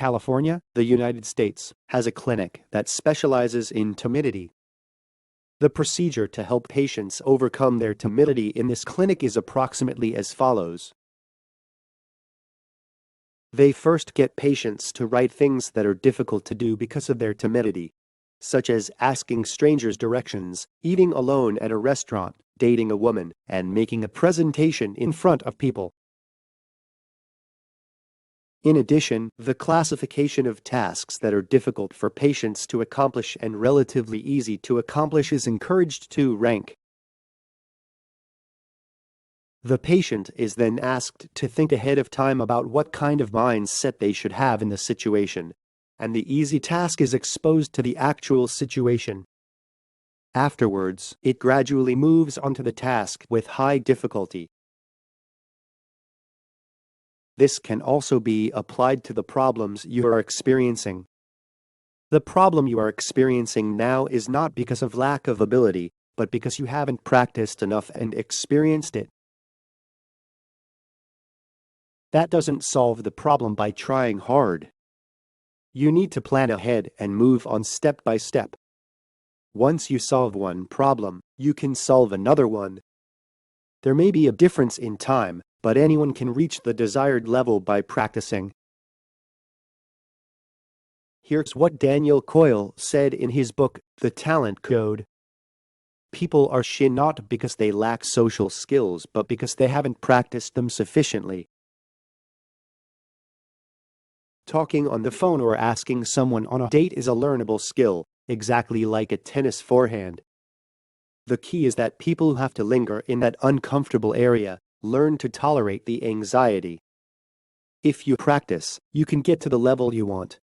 California, the United States, has a clinic that specializes in timidity. The procedure to help patients overcome their timidity in this clinic is approximately as follows. They first get patients to write things that are difficult to do because of their timidity, such as asking strangers directions, eating alone at a restaurant, dating a woman, and making a presentation in front of people. In addition, the classification of tasks that are difficult for patients to accomplish and relatively easy to accomplish is encouraged to rank. The patient is then asked to think ahead of time about what kind of mindset they should have in the situation, and the easy task is exposed to the actual situation. Afterwards, it gradually moves on to the task with high difficulty. This can also be applied to the problems you are experiencing. The problem you are experiencing now is not because of lack of ability, but because you haven't practiced enough and experienced it. That doesn't solve the problem by trying hard. You need to plan ahead and move on step by step. Once you solve one problem, you can solve another one. There may be a difference in time, but anyone can reach the desired level by practicing. Here's what Daniel Coyle said in his book, The Talent Code. People are shy not because they lack social skills, but because they haven't practiced them sufficiently. Talking on the phone or asking someone on a date is a learnable skill, exactly like a tennis forehand. The key is that people who have to linger in that uncomfortable area learn to tolerate the anxiety. If you practice, you can get to the level you want.